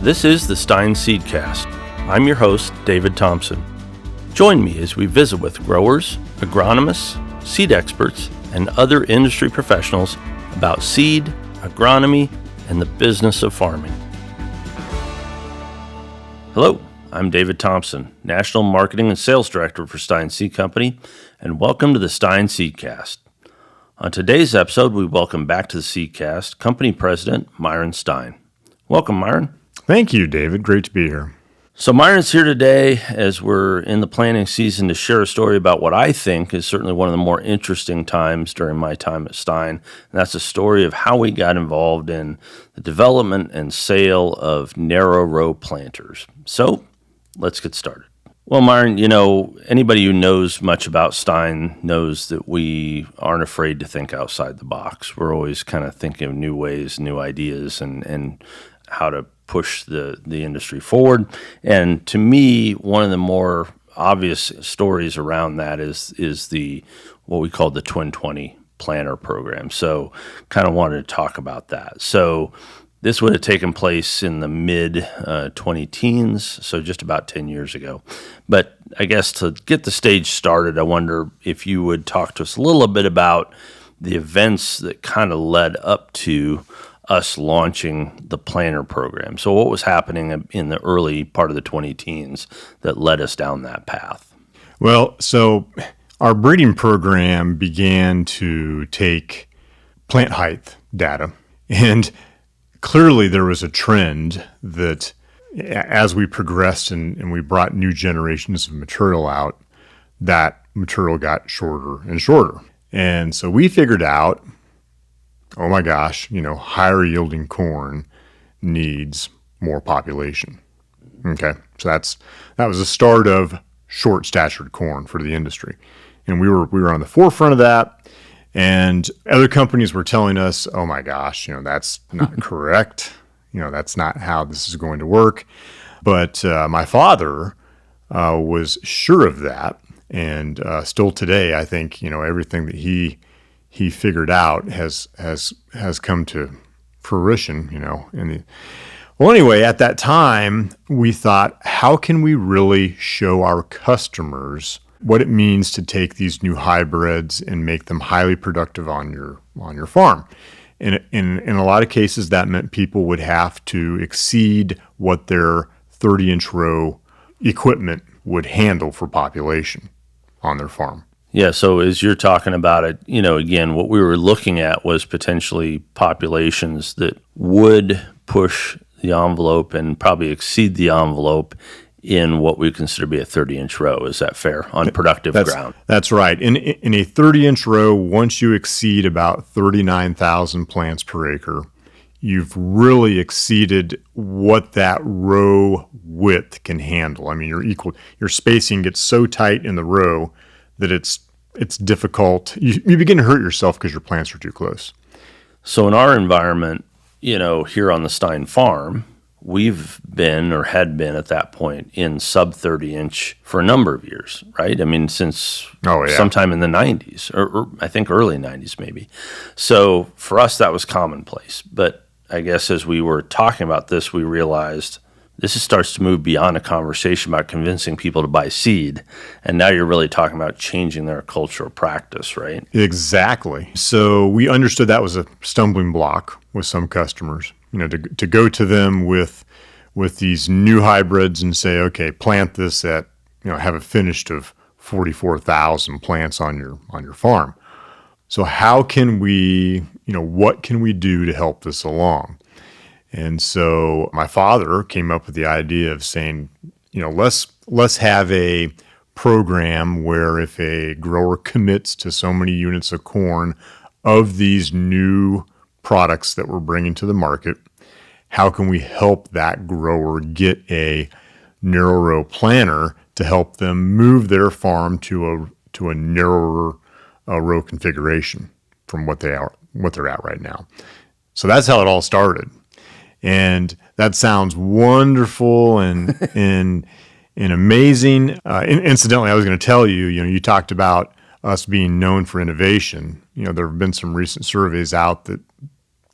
This is the Stine Seedcast. I'm your host, David Thompson. Join me as we visit with growers, agronomists, seed experts, and other industry professionals about seed, agronomy, and the business of farming. Hello, I'm David Thompson, National Marketing and Sales Director for Stine Seed Company, and welcome to the Stine Seedcast. On today's episode, we welcome back to the Seedcast Company President Myron Stine. Welcome, Myron. Thank you, David. Great to be here. So Myron's here today as we're in the planting season to share a story about what I think is certainly one of the more interesting times during my time at Stine. And that's a story of how we got involved in the development and sale of narrow row planters. So let's get started. Well, Myron, anybody who knows much about Stine knows that we aren't afraid to think outside the box. We're always kind of thinking of new ways, new ideas, and how to push the industry forward. And to me, one of the more obvious stories around that is the what we call the Twin 20 planter program. So kind of wanted to talk about that. So this would have taken place in the mid 20-teens, so just about 10 years ago. But I guess to get the stage started, I wonder if you would talk to us a little bit about the events that kind of led up to us launching the planter program. So what was happening in the early part of the 20-teens that led us down that path? Well, so our breeding program began to take plant height data, and clearly there was a trend that as we progressed and we brought new generations of material out, that material got shorter and shorter. And so we figured out, oh my gosh, higher yielding corn needs more population. Okay, so that was the start of short statured corn for the industry, and we were on the forefront of that. And other companies were telling us, oh my gosh, that's not correct. That's not how this is going to work. But my father was sure of that, and still today, I think everything that he figured out has come to fruition, Well, anyway, at that time, we thought, how can we really show our customers what it means to take these new hybrids and make them highly productive on your farm? And in a lot of cases, that meant people would have to exceed what their 30-inch row equipment would handle for population on their farm. Yeah, so as you're talking about it, again, what we were looking at was potentially populations that would push the envelope and probably exceed the envelope in what we consider to be a 30-inch row. Is that fair? On productive ground. That's right. In a 30-inch row, once you exceed about 39,000 plants per acre, you've really exceeded what that row width can handle. I mean, your spacing gets so tight in the row that it's difficult. You begin to hurt yourself because your plants are too close. So in our environment, here on the Stine farm, we've been or had been at that point in sub 30-inch for a number of years, right? I mean, since sometime in the 90s, or I think early 90s maybe. So for us, that was commonplace. But I guess as we were talking about this, we realized this starts to move beyond a conversation about convincing people to buy seed. And now you're really talking about changing their cultural practice, right? Exactly. So we understood that was a stumbling block with some customers, to go to them with these new hybrids and say, okay, plant this at, have it finished of 44,000 plants on your farm. So how can we, what can we do to help this along? And so my father came up with the idea of saying, let's have a program where if a grower commits to so many units of corn of these new products that we're bringing to the market, how can we help that grower get a narrow row planter to help them move their farm to a narrower row configuration from what they're at right now? So that's how it all started. And that sounds wonderful and amazing. Incidentally, I was going to tell you, you talked about us being known for innovation. There have been some recent surveys out that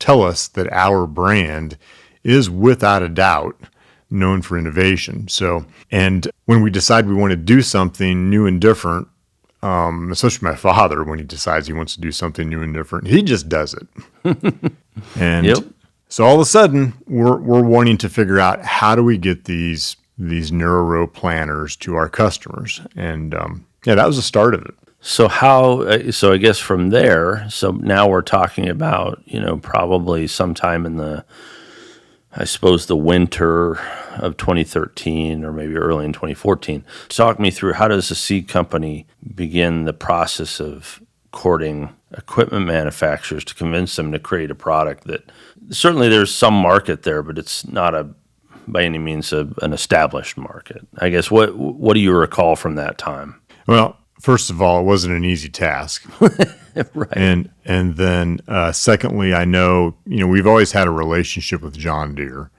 tell us that our brand is without a doubt known for innovation. So, and when we decide we want to do something new and different, especially my father, when he decides he wants to do something new and different, he just does it. And Yep. so all of a sudden, we're wanting to figure out how do we get these narrow row planners to our customers, and that was the start of it. So so I guess from there, so now we're talking about, probably sometime in I suppose the winter of 2013 or maybe early in 2014. Talk me through, how does a seed company begin the process of courting equipment manufacturers to convince them to create a product that certainly there's some market there, but it's not by any means an established market. I guess what do you recall from that time? Well, first of all, it wasn't an easy task. Right. And then secondly, I know, we've always had a relationship with John Deere.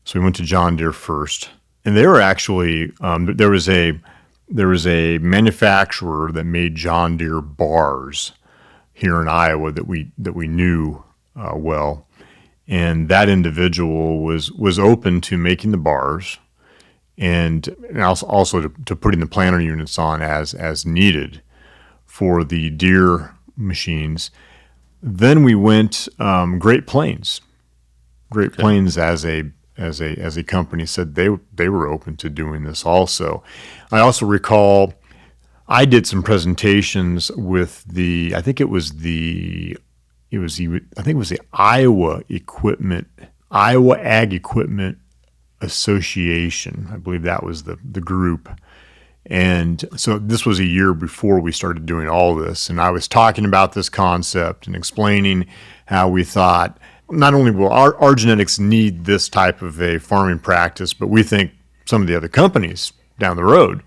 So we went to John Deere first. And they were actually, there was a manufacturer that made John Deere bars here in Iowa that we knew well. And that individual was open to making the bars and also to putting the planter units on as needed for the Deere machines. Then we went Great Plains. Great Plains as a company said they were open to doing this also. I also recall I did some presentations with the Iowa Ag Equipment Association. I believe that was the group. And so this was a year before we started doing all this. And I was talking about this concept and explaining how we thought not only will our genetics need this type of a farming practice, but we think some of the other companies down the road,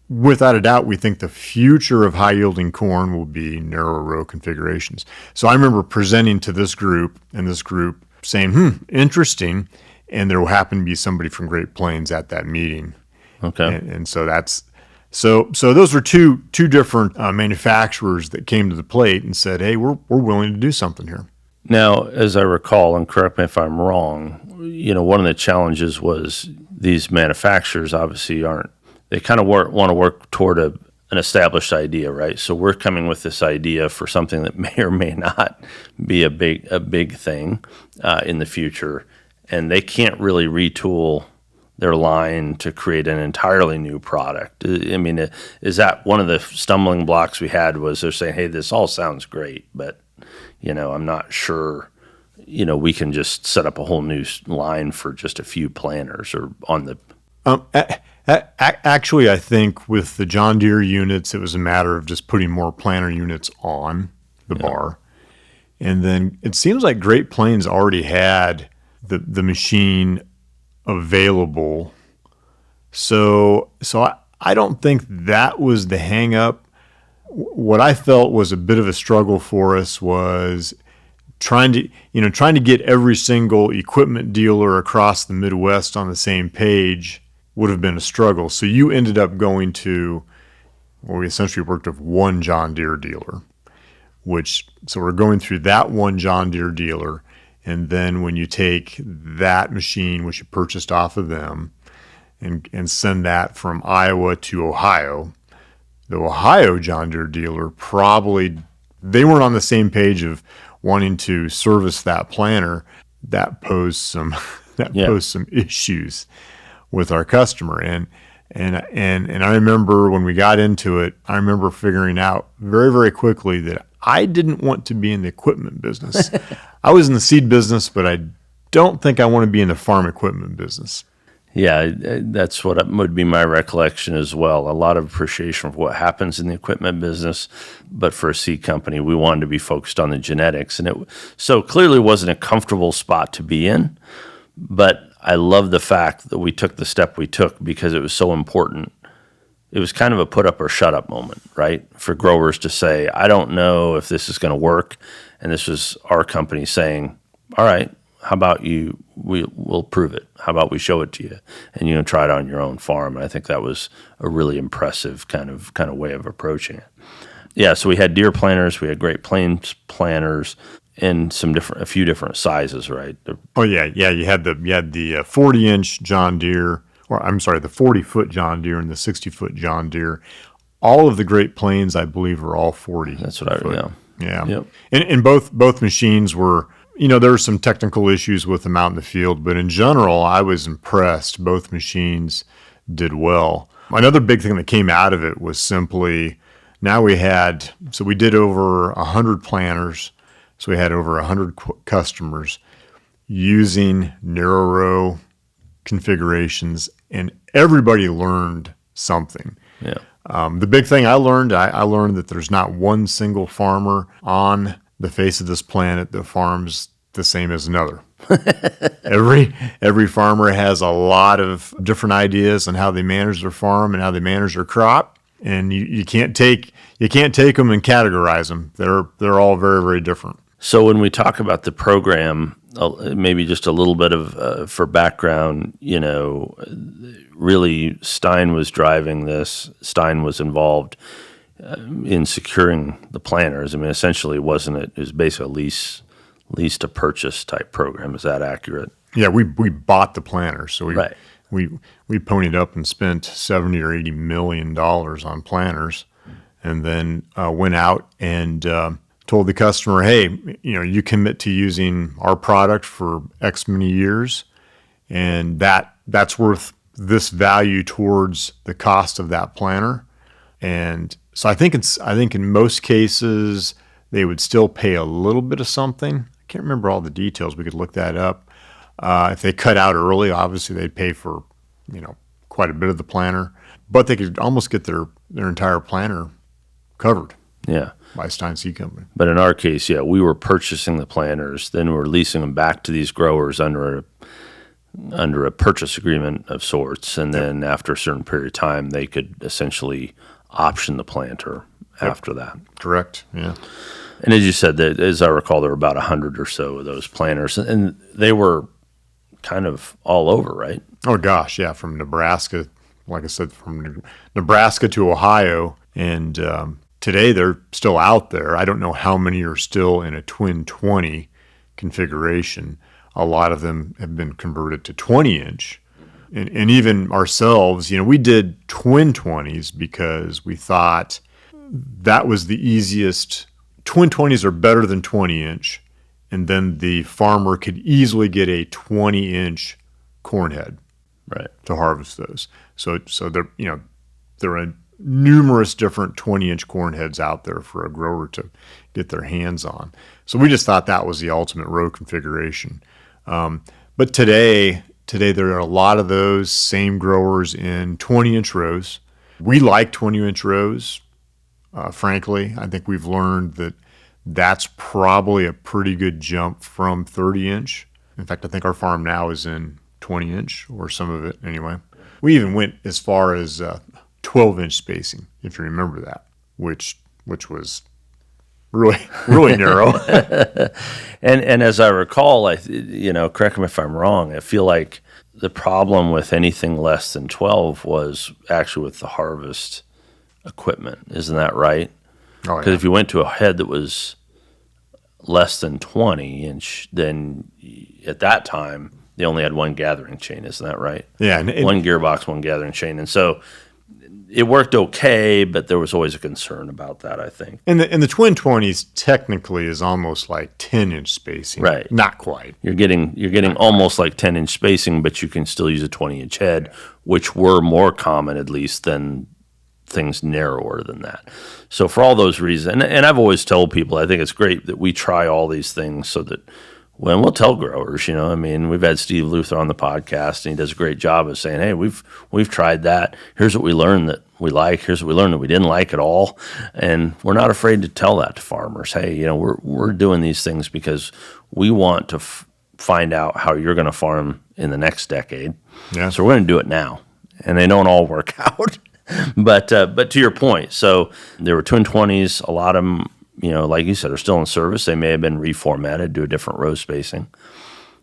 without a doubt, we think the future of high yielding corn will be narrow row configurations. So I remember presenting to this group and this group saying, interesting. And there happened to be somebody from Great Plains at that meeting. Okay. And so so those were two different manufacturers that came to the plate and said, hey, we're willing to do something here. Now, as I recall, and correct me if I'm wrong, one of the challenges was these manufacturers obviously they kind of want to work toward an established idea, right? So we're coming with this idea for something that may or may not be a big thing in the future, and they can't really retool their line to create an entirely new product. I mean, is that one of the stumbling blocks we had was they're saying, hey, this all sounds great, but, I'm not sure, we can just set up a whole new line for just a few planters or on the... Actually, I think with the John Deere units, it was a matter of just putting more planter units on the bar. And then it seems like Great Plains already had the machine available. So I don't think that was the hang up. What I felt was a bit of a struggle for us was trying to get every single equipment dealer across the Midwest on the same page would have been a struggle. So you ended up going to, we essentially worked with one John Deere dealer, so we're going through that one John Deere dealer. And then when you take that machine, which you purchased off of them, and send that from Iowa to Ohio, the Ohio John Deere dealer they weren't on the same page of wanting to service that planter. That posed some issues with our customer. And I remember when we got into it, I remember figuring out very, very quickly that I didn't want to be in the equipment business. I was in the seed business, but I don't think I want to be in the farm equipment business. Yeah, that's what would be my recollection as well. A lot of appreciation for what happens in the equipment business, but for a seed company, we wanted to be focused on the genetics. And so clearly wasn't a comfortable spot to be in, but I love the fact that we took the step we took because it was so important. It was kind of a put up or shut up moment, right? For growers to say, I don't know if this is going to work. And this was our company saying, all right, how about we'll prove it. How about we show it to you and you can try it on your own farm. And I think that was a really impressive kind of way of approaching it. Yeah, so we had Deere planters, we had Great Plains planters, and a few different sizes, right? Oh yeah. You had the 40-inch John Deere, or I'm sorry, the 40-foot John Deere and the 60-foot John Deere. All of the Great Plains, I believe, are all 40. That's what Yeah. Yep. And both machines were, there were some technical issues with them out in the field, but in general, I was impressed. Both machines did well. Another big thing that came out of it was simply we did over 100 planters. So we had over 100 customers using narrow row configurations, and everybody learned something. Yeah. The big thing I learned that there's not one single farmer on the face of this planet that farms the same as another. Every farmer has a lot of different ideas on how they manage their farm and how they manage their crop, and you can't take them and categorize them. They're all very, very different. So when we talk about the program, maybe just a little bit of for background, really Stine was driving this. Stine was involved in securing the planters. I mean, essentially, wasn't it? It was basically a lease to purchase type program. Is that accurate? Yeah, we bought the planters, so Right. we ponied up and spent $70 or $80 million on planters, and then went out and told the customer, hey, you commit to using our product for X many years, and that's worth this value towards the cost of that planter. And so I think in most cases they would still pay a little bit of something. I can't remember all the details. We could look that up. If they cut out early, obviously they'd pay for quite a bit of the planter, but they could almost get their entire planter covered. Yeah. By Stine Seed Company. But in our case, we were purchasing the planters, then we're leasing them back to these growers under a purchase agreement of sorts, and then after a certain period of time, they could essentially option the planter after that. Correct. Yeah. And as you said, as I recall, there were about 100 or so of those planters, and they were kind of all over, right? Oh gosh, yeah, from Nebraska, like I said, from Nebraska to Ohio, and today they're still out there. I don't know how many are still in a twin 20 configuration. A lot of them have been converted to 20-inch. And even ourselves, we did twin 20s because we thought that was the easiest. Twin 20s are better than 20-inch. And then the farmer could easily get a 20-inch corn head to harvest those. So there are numerous different 20-inch corn heads out there for a grower to get their hands on. So we just thought that was the ultimate row configuration. But today there are a lot of those same growers in 20-inch rows. We like 20-inch rows. Frankly, I think we've learned that that's probably a pretty good jump from 30-inch. In fact, I think our farm now is in 20-inch, or some of it anyway. We even went as far as 12-inch spacing, if you remember that, which was really narrow. And as I recall, correct me if I'm wrong, I feel like the problem with anything less than 12 was actually with the harvest equipment. Isn't that right? Oh, Because if you went to a head that was less than 20-inch, then at that time they only had one gathering chain. Isn't that right? Yeah. One gearbox, one gathering chain. And so it worked okay, but there was always a concern about that, I think. And the twin 20s technically is almost like 10-inch spacing. Right. Not quite. You're getting almost like 10-inch spacing, but you can still use a 20-inch head, which were more common at least than things narrower than that. So for all those reasons, and I've always told people, I think it's great that we try all these things so that when we'll tell growers, we've had Steve Luther on the podcast, and he does a great job of saying, hey, we've tried that. Here's what we learned that we like. Here's what we learned that we didn't like at all. And we're not afraid to tell that to farmers. Hey, we're doing these things because we want to find out how you're going to farm in the next decade. Yeah. So we're going to do it now. And they don't all work out. But to your point, so there were twin 20s, a lot of them, like you said, are still in service. They may have been reformatted to a different row spacing.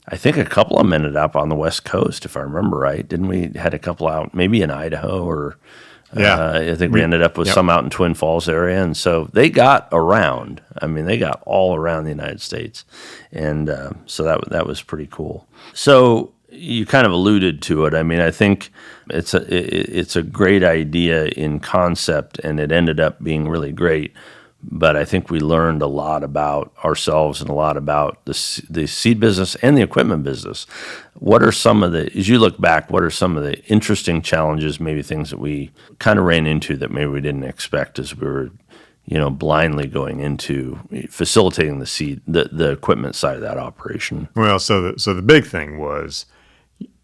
I think a couple of them ended up on the West Coast, if I remember right. Didn't we had a couple out, maybe in Idaho or Yeah. I think we ended up with Yep. some out in Twin Falls area, and so they got around. I mean, they got all around the United States, and so that was pretty cool. So you kind of alluded to it. I mean, I think it's a great idea in concept, and it ended up being really great. But I think we learned a lot about ourselves and a lot about the seed business and the equipment business. What are some of the, as you look back, what are some of the interesting challenges, maybe things that we kind of ran into that maybe we didn't expect as we were, blindly going into facilitating the equipment side of that operation? Well, so the big thing was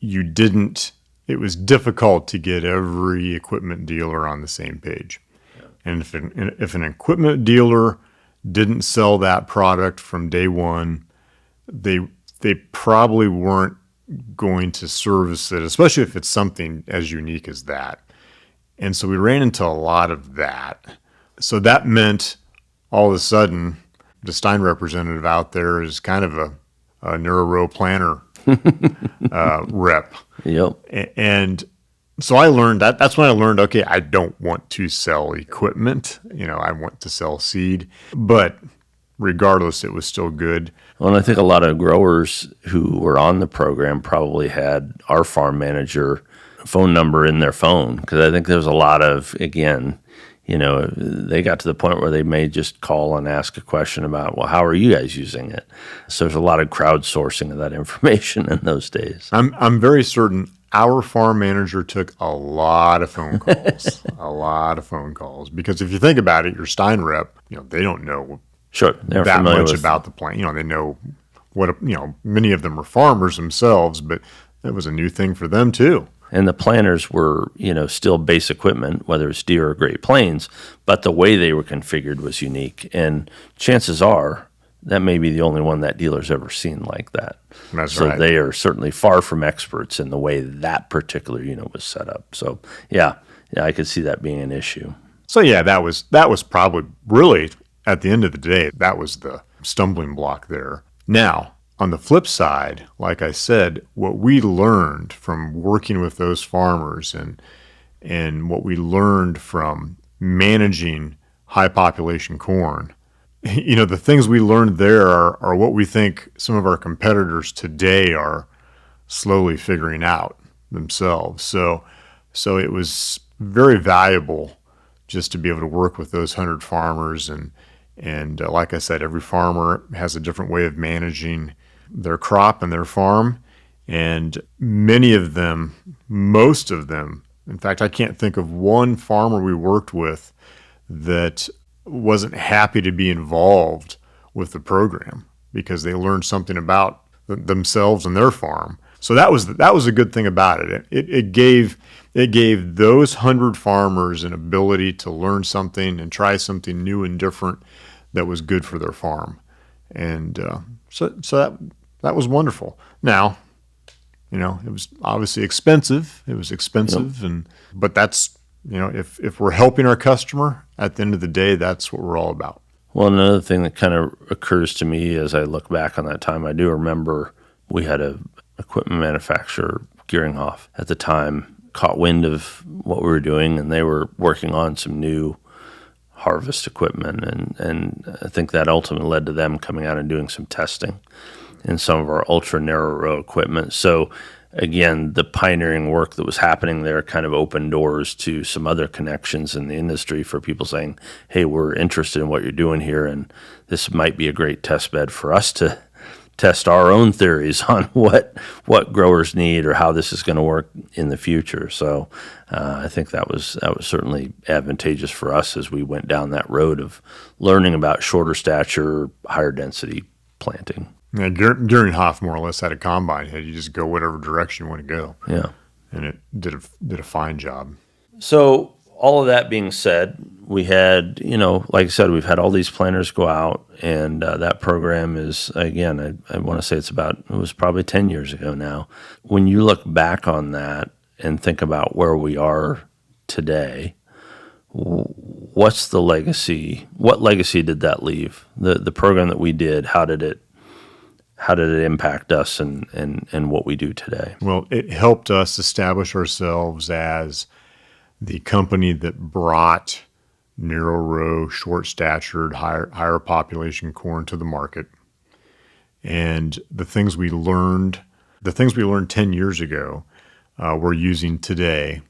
it was difficult to get every equipment dealer on the same page. And if an equipment dealer didn't sell that product from day one, they probably weren't going to service it, especially if it's something as unique as that. And so we ran into a lot of that. So that meant all of a sudden the Stine representative out there is kind of a neuro planner rep. Yep. And so I learned that. That's when I learned, okay, I don't want to sell equipment. I want to sell seed. But regardless, it was still good. Well, and I think a lot of growers who were on the program probably had our farm manager phone number in their phone, because I think there's a lot of, again, they got to the point where they may just call and ask a question about, well, how are you guys using it? So there's a lot of crowdsourcing of that information in those days. I'm very certain our farm manager took a lot of phone calls, because if you think about it, your Stine rep, they don't know Sure, they're that familiar much with about the plant. They know what, many of them are farmers themselves, but that was a new thing for them too. And the planters were, still base equipment, whether it's Deere or Great Plains, but the way they were configured was unique. And chances are that may be the only one that dealer's ever seen like that. That's so right. They are certainly far from experts in the way that particular unit was set up. So yeah, I could see that being an issue. So yeah, that was probably really, at the end of the day, that was the stumbling block there. Now, on the flip side, like I said, what we learned from working with those farmers and what we learned from managing high population corn, the things we learned there are what we think some of our competitors today are slowly figuring out themselves. So it was very valuable just to be able to work with those 100 farmers. And like I said, every farmer has a different way of managing their crop and their farm. And most of them, in fact, I can't think of one farmer we worked with that wasn't happy to be involved with the program because they learned something about themselves and their farm. So that was a good thing about it. It gave those 100 farmers an ability to learn something and try something new and different that was good for their farm. And so that was wonderful. Now, it was obviously expensive. It was expensive, Yep. But that's, if we're helping our customer, at the end of the day, that's what we're all about. Well, another thing that kind of occurs to me as I look back on that time, I do remember we had a equipment manufacturer, Gearinghoff, at the time, caught wind of what we were doing, and they were working on some new harvest equipment, and I think that ultimately led to them coming out and doing some testing in some of our ultra narrow row equipment. So again, the pioneering work that was happening there kind of opened doors to some other connections in the industry for people saying, hey, we're interested in what you're doing here, and this might be a great test bed for us to test our own theories on what growers need or how this is going to work in the future. So I think that was certainly advantageous for us as we went down that road of learning about shorter stature, higher density planting. Yeah, Gearinghoff more or less had a combine head. You just go whatever direction you want to go. Yeah. And it did a fine job. So all of that being said, we had, like I said, we've had all these planners go out, and that program is, again, I want to say it was probably 10 years ago now. When you look back on that and think about where we are today, what's the legacy? What legacy did that leave? The program that we did, how did it impact us and what we do today? Well, it helped us establish ourselves as the company that brought narrow row, short statured, higher population corn to the market. And the things we learned 10 years ago, we're using today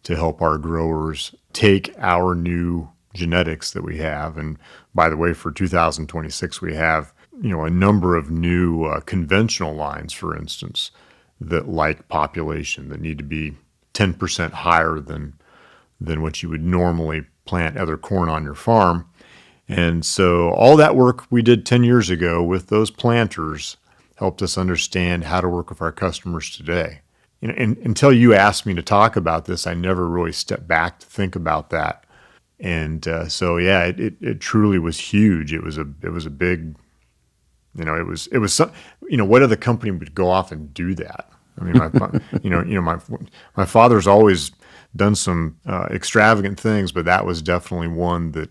to help our growers take our new genetics that we have. And by the way, for 2026, we have, a number of new conventional lines, for instance, that like population that need to be 10% higher than what you would normally plant other corn on your farm. And so all that work we did 10 years ago with those planters helped us understand how to work with our customers today. And until you asked me to talk about this, I never really stepped back to think about that. And it truly was huge. It was a big, it was some, what other company would go off and do that? I mean, my father's always done some extravagant things, but that was definitely one that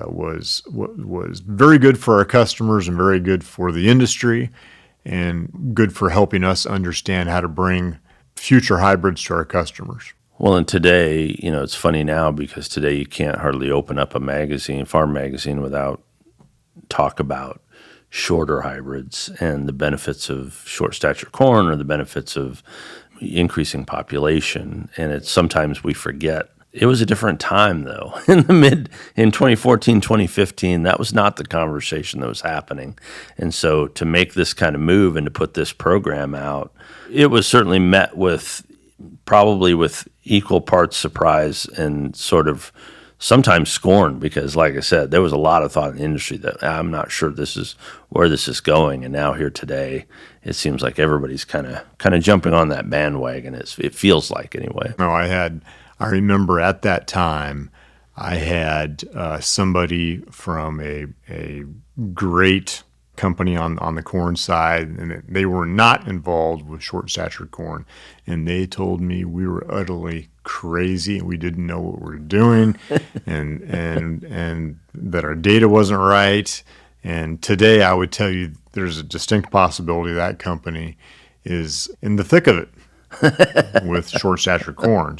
was very good for our customers and very good for the industry and good for helping us understand how to bring future hybrids to our customers. Well, and today, it's funny now because today you can't hardly open up a magazine, farm magazine, without talk about shorter hybrids and the benefits of short stature corn or the benefits of increasing population. And it's sometimes we forget. It was a different time, though. In 2014, 2015, that was not the conversation that was happening. And so to make this kind of move and to put this program out, it was certainly met with probably with equal parts surprise and sort of sometimes scorn, because like I said, there was a lot of thought in the industry that I'm not sure this is where this is going. And now here today, it seems like everybody's kind of jumping on that bandwagon. It feels like, anyway. No, I remember at that time, I had somebody from a great company on the corn side, and they were not involved with short stature corn. And they told me we were utterly crazy and we didn't know what we were doing and that our data wasn't right. And today I would tell you there's a distinct possibility that company is in the thick of it with short stature corn.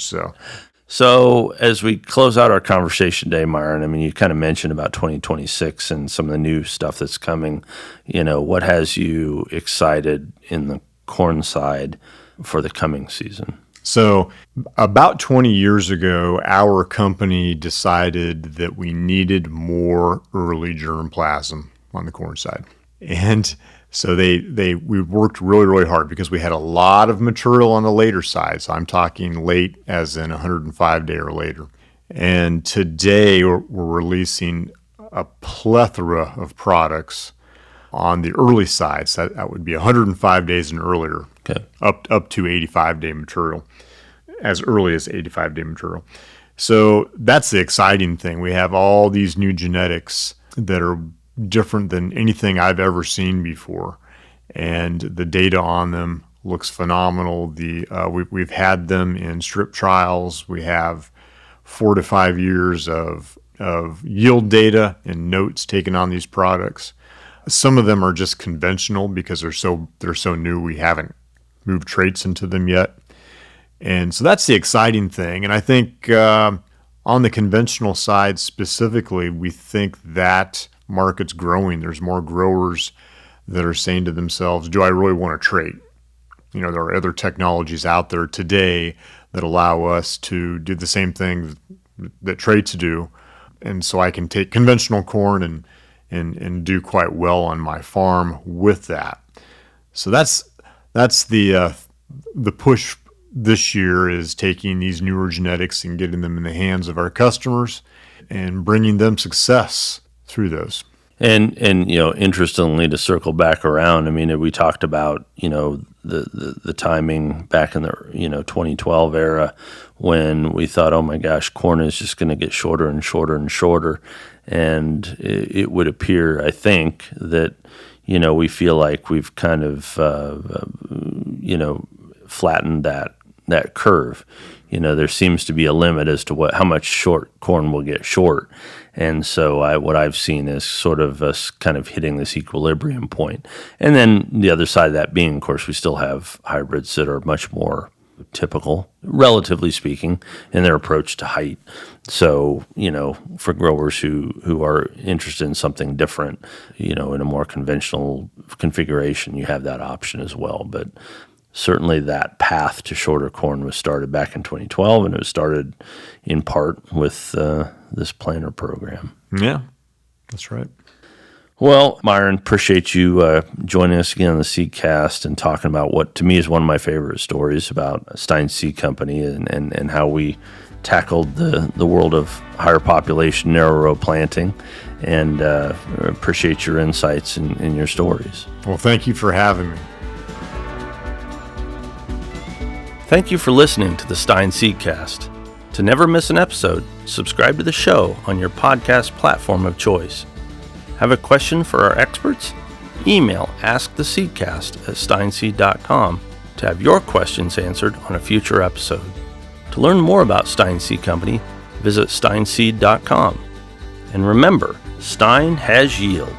So as we close out our conversation today, Myron, I mean, you kind of mentioned about 2026 and some of the new stuff that's coming. What has you excited in the corn side for the coming season? So about 20 years ago, our company decided that we needed more early germplasm on the corn side. And so we worked really, really hard because we had a lot of material on the later side. So I'm talking late as in 105 day or later. And today we're releasing a plethora of products on the early side. So that would be 105 days and earlier, okay, up to 85 day material, as early as 85 day material. So that's the exciting thing. We have all these new genetics that are different than anything I've ever seen before, and the data on them looks phenomenal. We've had them in strip trials. We have 4 to 5 years of yield data and notes taken on these products. Some of them are just conventional because they're so new. We haven't moved traits into them yet, and so that's the exciting thing. And I think on the conventional side specifically, we think that market's growing. There's more growers that are saying to themselves, do I really want a trait? There are other technologies out there today that allow us to do the same thing that traits do. And so I can take conventional corn and do quite well on my farm with that. So that's the push this year, is taking these newer genetics and getting them in the hands of our customers and bringing them success through those. And interestingly, to circle back around, I mean, we talked about, the timing back in the, 2012 era when we thought, oh my gosh, corn is just going to get shorter and shorter and shorter. And it would appear, I think, that, we feel like we've kind of, flattened that curve. There seems to be a limit as to how much short corn will get short. And so what I've seen is sort of us kind of hitting this equilibrium point. And then the other side of that being, of course, we still have hybrids that are much more typical, relatively speaking, in their approach to height. So, for growers who are interested in something different, in a more conventional configuration, you have that option as well. But certainly that path to shorter corn was started back in 2012, and it was started in part with this planter program. Yeah, that's right. Well, Myron, appreciate you joining us again on the Seedcast and talking about what to me is one of my favorite stories about Stine Seed Company and how we tackled the world of higher population, narrow row planting, and appreciate your insights and your stories. Well, thank you for having me. Thank you for listening to the Stine Seedcast. To never miss an episode, subscribe to the show on your podcast platform of choice. Have a question for our experts? Email asktheseedcast@stineseed.com to have your questions answered on a future episode. To learn more about Stine Seed Company, visit stineseed.com. And remember, Stine has yield.